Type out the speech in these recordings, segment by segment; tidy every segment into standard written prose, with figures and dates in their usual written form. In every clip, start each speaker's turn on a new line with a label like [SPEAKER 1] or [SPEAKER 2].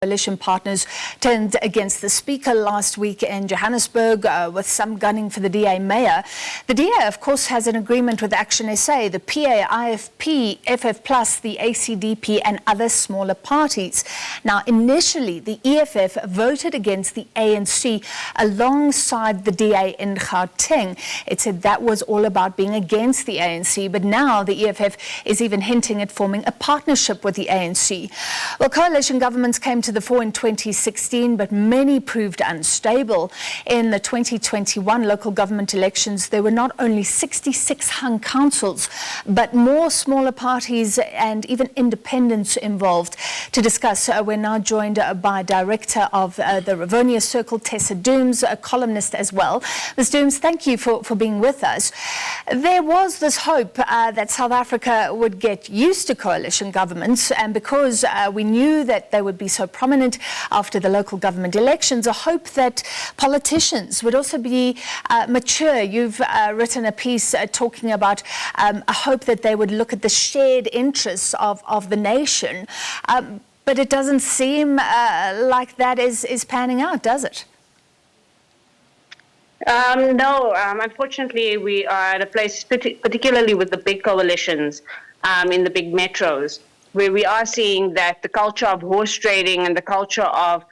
[SPEAKER 1] Coalition partners turned against the Speaker last week in Johannesburg, with some gunning for the DA mayor. The DA, of course, has an agreement with ActionSA, the PA, IFP, FF+, the ACDP and other smaller parties. Now, initially, the EFF voted against the ANC alongside the DA in Gauteng. It said that was all about being against the ANC, but now the EFF is even hinting at forming a partnership with the ANC. Well, coalition governments came to the fore in 2016, but many proved unstable. In the 2021 local government elections, there were not only 66 hung councils, but more smaller parties and even independents involved. To discuss, we're now joined by Director of the Rivonia Circle, Tessa Dooms, a columnist as well. Ms. Dooms, thank you for being with us. There was this hope that South Africa would get used to coalition governments, and because we knew that they would be so prominent after the local government elections, a hope that politicians would also be mature. You've written a piece talking about a hope that they would look at the shared interests of the nation. But it doesn't seem like that is panning out, does it?
[SPEAKER 2] No, unfortunately, we are at a place, particularly with the big coalitions in the big metros, where we are seeing that the culture of horse trading and the culture of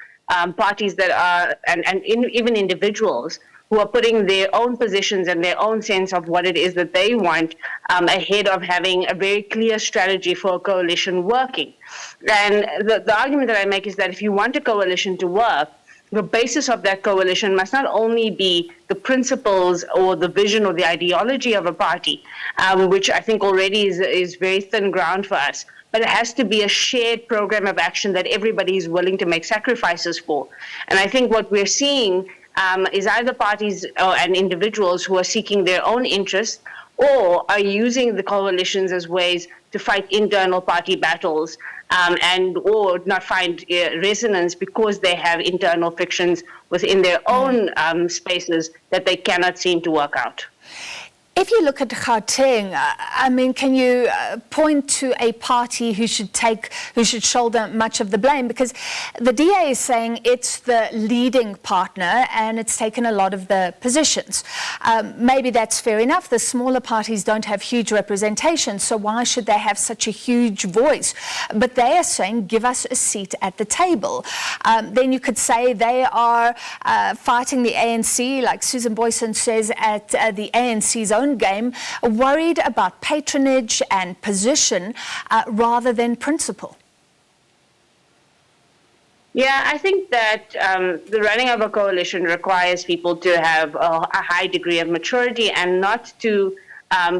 [SPEAKER 2] parties that are, even individuals who are putting their own positions and their own sense of what it is that they want ahead of having a very clear strategy for a coalition working. And the argument that I make is that if you want a coalition to work, the basis of that coalition must not only be the principles or the vision or the ideology of a party, which I think already is very thin ground for us, but it has to be a shared program of action that everybody is willing to make sacrifices for. And I think what we're seeing is either parties and individuals who are seeking their own interests or are using the coalitions as ways to fight internal party battles or not find resonance because they have internal frictions within their own spaces that they cannot seem to work out.
[SPEAKER 1] If you look at Gauteng, I mean, can you point to a party who should shoulder much of the blame? Because the DA is saying it's the leading partner and it's taken a lot of the positions. Maybe that's fair enough. The smaller parties don't have huge representation, so why should they have such a huge voice? But they are saying, give us a seat at the table. Then you could say they are fighting the ANC, like Susan Boyson says, at the ANC's own game, worried about patronage and position rather than principle.
[SPEAKER 2] Yeah, I think that the running of a coalition requires people to have a high degree of maturity and not to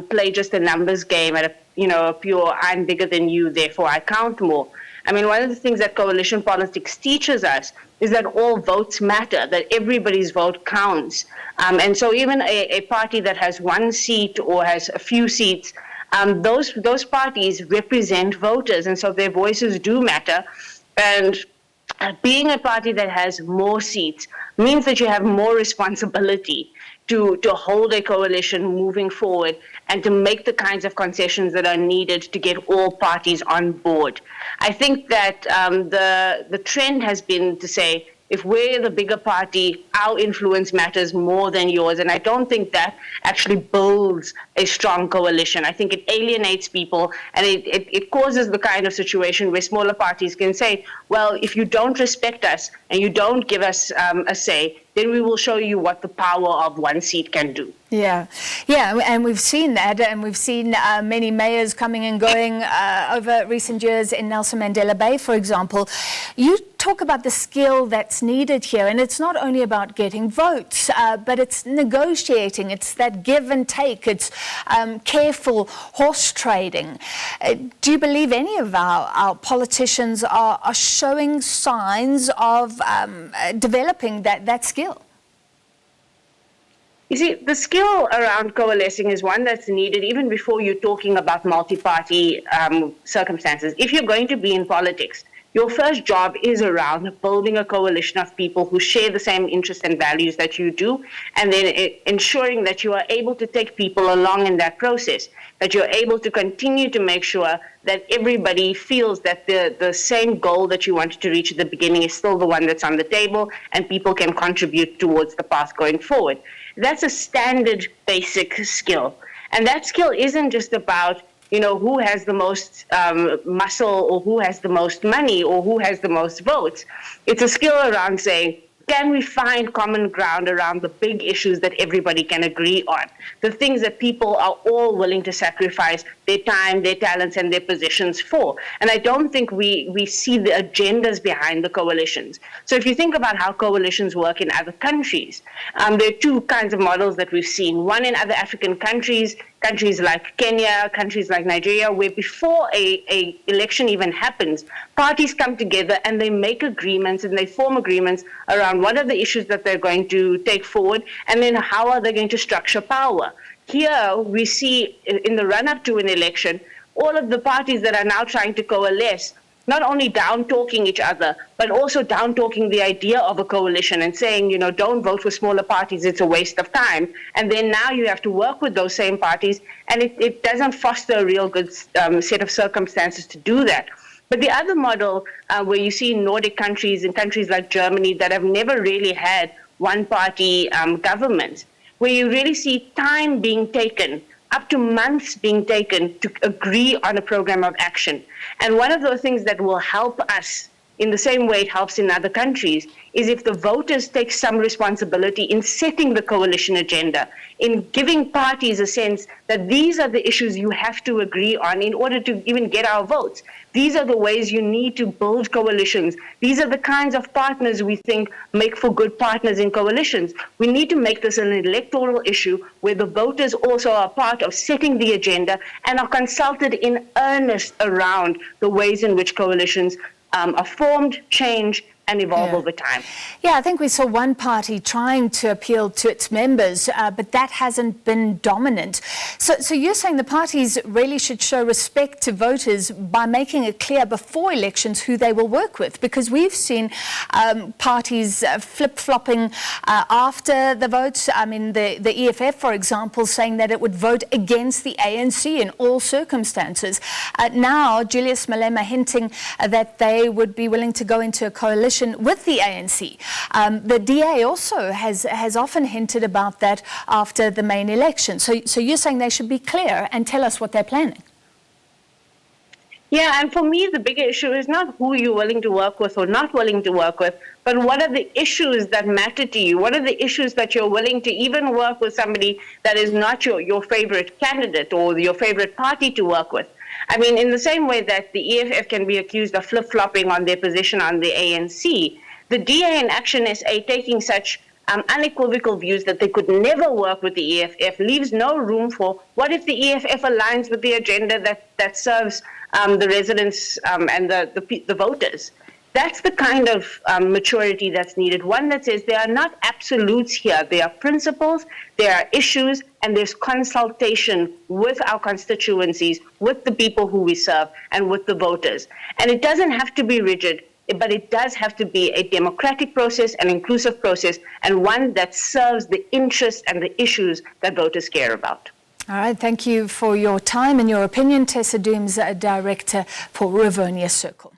[SPEAKER 2] play just a numbers game at a pure I'm bigger than you, therefore I count more. I mean, one of the things that coalition politics teaches us is that all votes matter, that everybody's vote counts. And so even a party that has one seat or has a few seats, those parties represent voters, and so their voices do matter. And being a party that has more seats means that you have more responsibility to hold a coalition moving forward and to make the kinds of concessions that are needed to get all parties on board. I think that the trend has been to say, if we're the bigger party, our influence matters more than yours. And I don't think that actually builds a strong coalition. I think it alienates people, and it causes the kind of situation where smaller parties can say, well, if you don't respect us and you don't give us a say, then we will show you what the power of one seat can do.
[SPEAKER 1] Yeah, and we've seen that, and we've seen many mayors coming and going over recent years in Nelson Mandela Bay, for example. You talk about the skill that's needed here, and it's not only about getting votes, but it's negotiating, it's that give and take, it's careful horse trading. Do you believe any of our politicians are showing signs of developing that skill?
[SPEAKER 2] You see, the skill around coalescing is one that's needed even before you're talking about multi-party circumstances. If you're going to be in politics, your first job is around building a coalition of people who share the same interests and values that you do, and then ensuring that you are able to take people along in that process, that you're able to continue to make sure that everybody feels that the same goal that you wanted to reach at the beginning is still the one that's on the table, and people can contribute towards the path going forward. That's a standard basic skill. And that skill isn't just about, who has the most muscle, or who has the most money, or who has the most votes. It's a skill around saying, can we find common ground around the big issues that everybody can agree on? The things that people are all willing to sacrifice their time, their talents, and their positions for. And I don't think we see the agendas behind the coalitions. So if you think about how coalitions work in other countries, there are two kinds of models that we've seen. One in other African countries like Kenya, countries like Nigeria, where before a election even happens, parties come together and they make agreements and they form agreements around what are the issues that they're going to take forward, and then how are they going to structure power. Here we see in the run-up to an election, all of the parties that are now trying to coalesce, not only down-talking each other, but also down-talking the idea of a coalition and saying, don't vote for smaller parties, it's a waste of time. And then now you have to work with those same parties, and it doesn't foster a real good set of circumstances to do that. But the other model where you see in Nordic countries and countries like Germany that have never really had one-party governments, where you really see time being taken, up to months being taken to agree on a program of action. And one of those things that will help us in the same way it helps in other countries is if the voters take some responsibility in setting the coalition agenda, in giving parties a sense that these are the issues you have to agree on in order to even get our votes. These are the ways you need to build coalitions. These are the kinds of partners we think make for good partners in coalitions. We need to make this an electoral issue where the voters also are part of setting the agenda and are consulted in earnest around the ways in which coalitions are formed, change, and evolve over time.
[SPEAKER 1] Yeah, I think we saw one party trying to appeal to its members, but that hasn't been dominant. So you're saying the parties really should show respect to voters by making it clear before elections who they will work with, because we've seen parties flip-flopping after the votes. I mean, the EFF, for example, saying that it would vote against the ANC in all circumstances. Now, Julius Malema hinting that they would be willing to go into a coalition with the ANC. The DA also has often hinted about that after the main election. So you're saying they should be clear and tell us what they're planning?
[SPEAKER 2] Yeah, and for me, the bigger issue is not who you're willing to work with or not willing to work with, but what are the issues that matter to you? What are the issues that you're willing to even work with somebody that is not your favorite candidate or your favorite party to work with? I mean, in the same way that the EFF can be accused of flip-flopping on their position on the ANC, the DA and ActionSA taking such unequivocal views that they could never work with the EFF leaves no room for what if the EFF aligns with the agenda that serves the residents and the voters. That's the kind of maturity that's needed, one that says there are not absolutes here. There are principles, there are issues, and there's consultation with our constituencies, with the people who we serve, and with the voters. And it doesn't have to be rigid, but it does have to be a democratic process, an inclusive process, and one that serves the interests and the issues that voters care about.
[SPEAKER 1] All right, thank you for your time and your opinion. Tessa Dooms, Director for Rivonia Circle.